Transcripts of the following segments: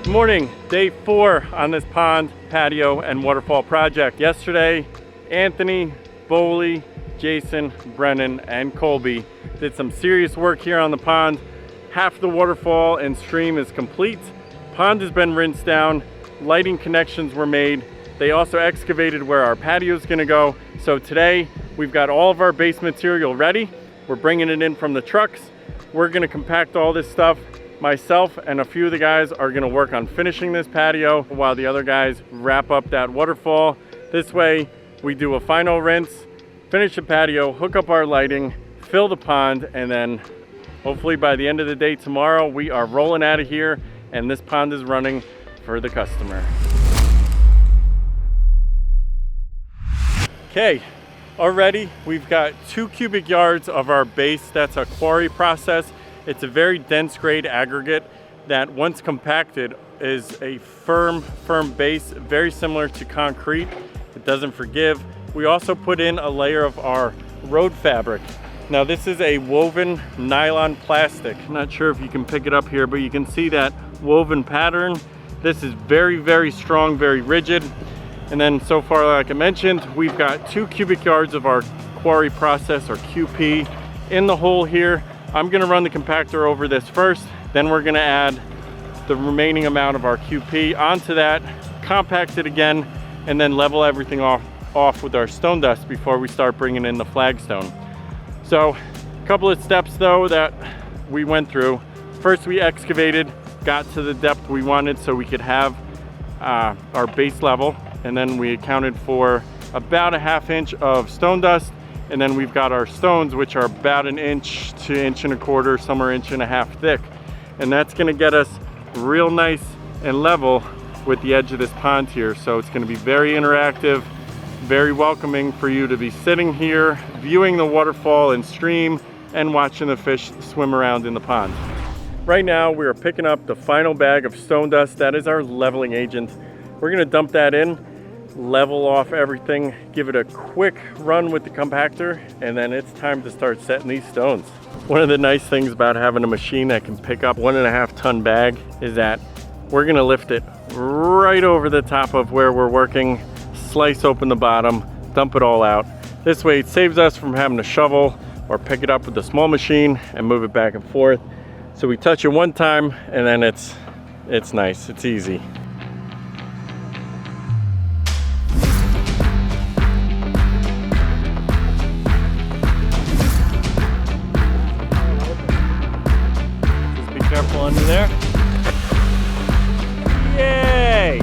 Morning, day 4 on this pond, patio, and waterfall project. Yesterday, Anthony, Boley, Jason, Brennan, and Colby did some serious work here on the pond. Half the waterfall and stream is complete. Pond has been rinsed down, lighting connections were made. They also excavated where our patio is gonna go. So today, we've got all of our base material ready. We're bringing it in from the trucks. We're gonna compact all this stuff. Myself and a few of the guys are gonna work on finishing this patio while the other guys wrap up that waterfall. This way, we do a final rinse, finish the patio, hook up our lighting, fill the pond, and then hopefully by the end of the day tomorrow, we are rolling out of here and this pond is running for the customer. Okay, already we've got 2 cubic yards of our base. That's a quarry process. It's a very dense grade aggregate that once compacted is a firm base, very similar to concrete. It doesn't forgive. We also put in a layer of our road fabric. Now this is a woven nylon plastic. I'm not sure if you can pick it up here, but you can see that woven pattern. This is very strong, very rigid. And then so far, like I mentioned, we've got 2 cubic yards of our quarry process, or QP, in the hole here. I'm gonna run the compactor over this first, then we're gonna add the remaining amount of our QP onto that, compact it again, and then level everything off with our stone dust before we start bringing in the flagstone. So, a couple of steps though that we went through. First we excavated, got to the depth we wanted so we could have our base level, and then we accounted for about a ½ inch of stone dust. And then we've got our stones, which are about 1 inch to 1.25 inches, some are 1.5 inches thick. And that's gonna get us real nice and level with the edge of this pond here. So it's gonna be very interactive, very welcoming for you to be sitting here, viewing the waterfall and stream, and watching the fish swim around in the pond. Right now, we are picking up the final bag of stone dust. That is our leveling agent. We're gonna dump that in, level off everything, give it a quick run with the compactor, and then it's time to start setting these stones. One of the nice things about having a machine that can pick up 1.5 ton bag is that we're gonna lift it right over the top of where we're working, slice open the bottom, dump it all out. This way it saves us from having to shovel or pick it up with the small machine and move it back and forth. So we touch it one time and then it's nice, it's easy. Careful under there. Yay!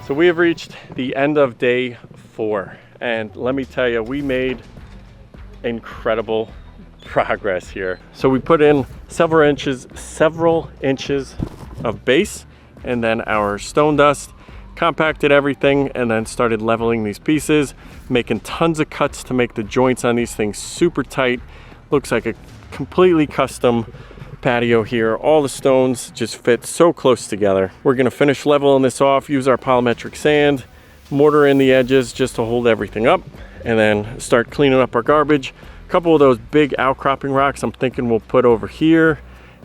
So we have reached the end of day 4, and let me tell you, we made incredible progress here. So we put in several inches of base, and then our stone dust, compacted everything, and then started leveling these pieces, making tons of cuts to make the joints on these things super tight. Looks like a completely custom patio here. All the stones just fit so close together. We're gonna finish leveling this off, use our polymetric sand, mortar in the edges just to hold everything up, and then start cleaning up our garbage. A couple of those big outcropping rocks I'm thinking we'll put over here,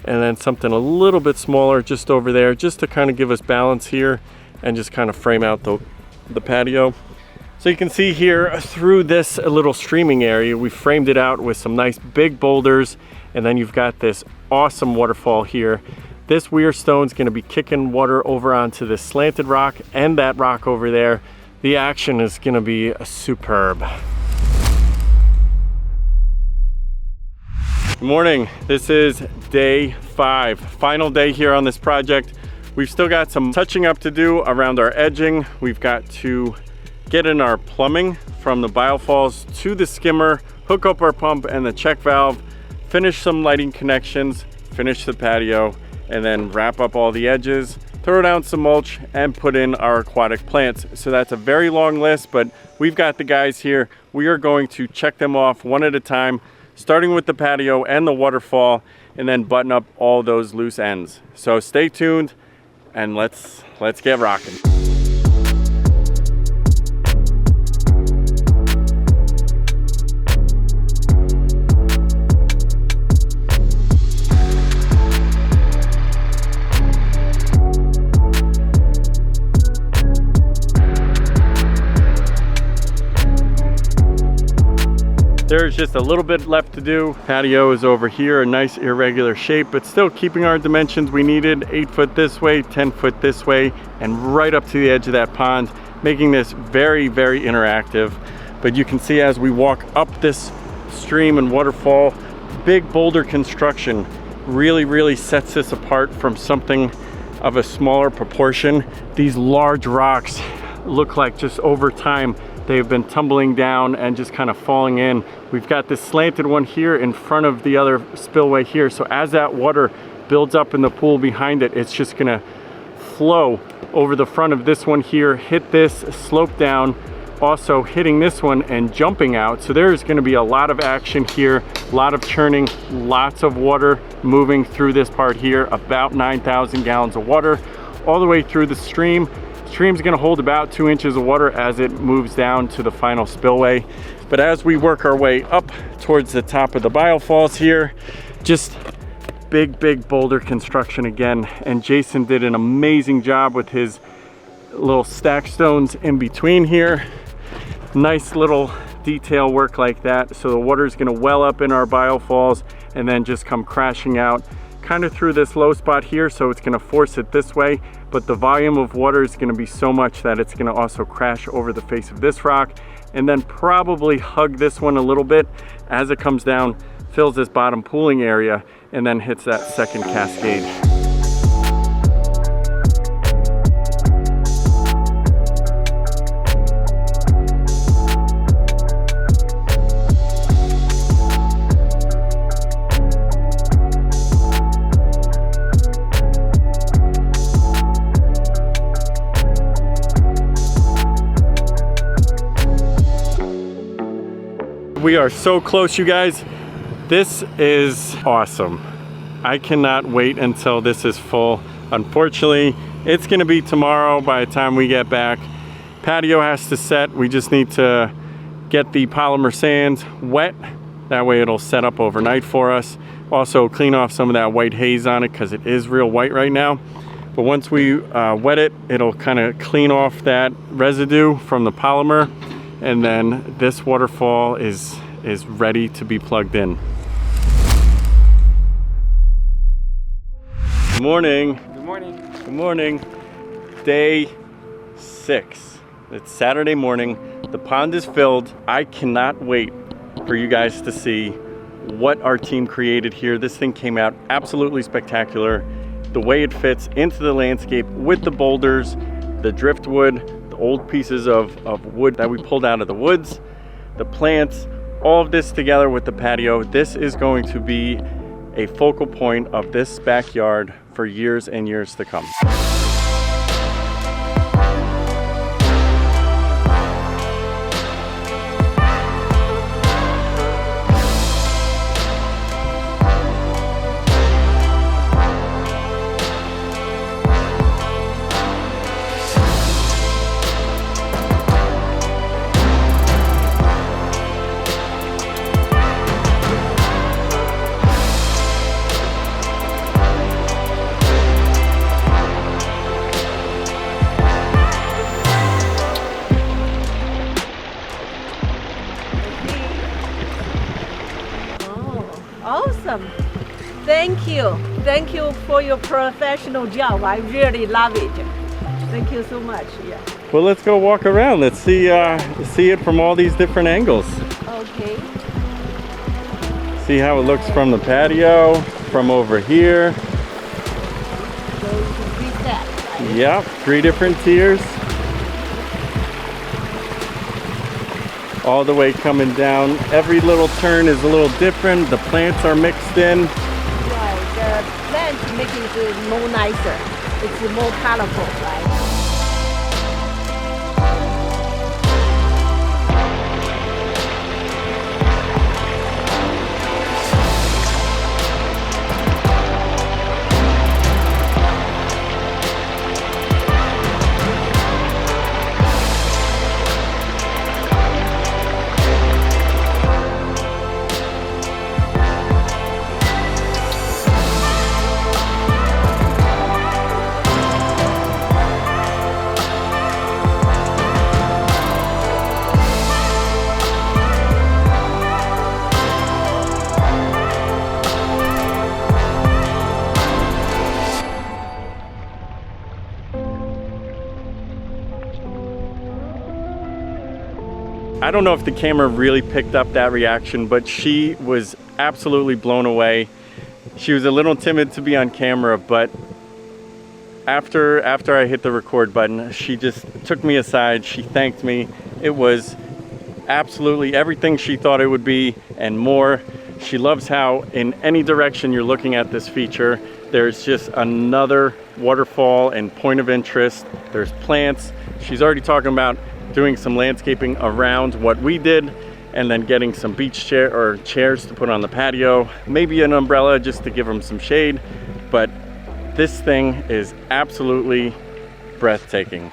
and then something a little bit smaller just over there, just to kind of give us balance here and just kind of frame out the patio. So you can see here through this little streaming area, we framed it out with some nice big boulders, and then you've got this awesome waterfall here. This weir stone's gonna be kicking water over onto this slanted rock and that rock over there. The action is gonna be superb. Good morning. This is day 5, final day here on this project. We've still got some touching up to do around our edging. We've got to get in our plumbing from the biofalls to the skimmer, hook up our pump and the check valve, finish some lighting connections, finish the patio, and then wrap up all the edges, throw down some mulch, and put in our aquatic plants. So that's a very long list, but we've got the guys here. We are going to check them off one at a time, starting with the patio and the waterfall, and then button up all those loose ends. So stay tuned and let's get rocking. There's just a little bit left to do. Patio is over here, a nice irregular shape, but still keeping our dimensions we needed, 8 foot this way, 10 foot this way, and right up to the edge of that pond, making this very, very interactive. But you can see as we walk up this stream and waterfall, big boulder construction really sets this apart from something of a smaller proportion. These large rocks look like just over time they've been tumbling down and just kind of falling in. We've got this slanted one here in front of the other spillway here. So as that water builds up in the pool behind it, it's just gonna flow over the front of this one here, hit this, slope down, also hitting this one and jumping out. So there's gonna be a lot of action here, a lot of churning, lots of water moving through this part here, about 9,000 gallons of water all the way through the stream. Stream's gonna hold about 2 inches of water as it moves down to the final spillway. But as we work our way up towards the top of the biofalls here, just big boulder construction again. And Jason did an amazing job with his little stack stones in between here. Nice little detail work like that. So the water is gonna well up in our biofalls and then just come crashing out kind of through this low spot here, so it's gonna force it this way, but the volume of water is gonna be so much that it's gonna also crash over the face of this rock and then probably hug this one a little bit as it comes down, fills this bottom pooling area, and then hits that second cascade. We are so close, you guys. This is awesome. I cannot wait until this is full. Unfortunately, it's gonna be tomorrow by the time we get back. Patio has to set. We just need to get the polymer sands wet. That way it'll set up overnight for us. Also clean off some of that white haze on it because it is real white right now. But once we wet it, it'll kind of clean off that residue from the polymer. And then this waterfall is ready to be plugged in. Good morning. Good morning. Good morning. Day 6. It's Saturday morning. The pond is filled. I cannot wait for you guys to see what our team created here. This thing came out absolutely spectacular. The way it fits into the landscape with the boulders, the driftwood, old pieces of wood that we pulled out of the woods, the plants, all of this together with the patio. This is going to be a focal point of this backyard for years and years to come. Awesome. Thank you for your professional job. I really love it. Thank you so much. Yeah. Well, let's go walk around. Let's see it from all these different angles. Okay. See how it looks from the patio, from over here. So you can read that, right? Yep, 3 different tiers. All the way coming down. Every little turn is a little different. The plants are mixed in. Right, the plants make it more nicer. It's more colorful, right? I don't know if the camera really picked up that reaction, but she was absolutely blown away. She was a little timid to be on camera, but after I hit the record button, she just took me aside. She thanked me. It was absolutely everything she thought it would be and more. She loves how in any direction you're looking at this feature, there's just another waterfall and point of interest. There's plants. She's already talking about doing some landscaping around what we did, and then getting some beach chairs to put on the patio, maybe an umbrella just to give them some shade. But this thing is absolutely breathtaking.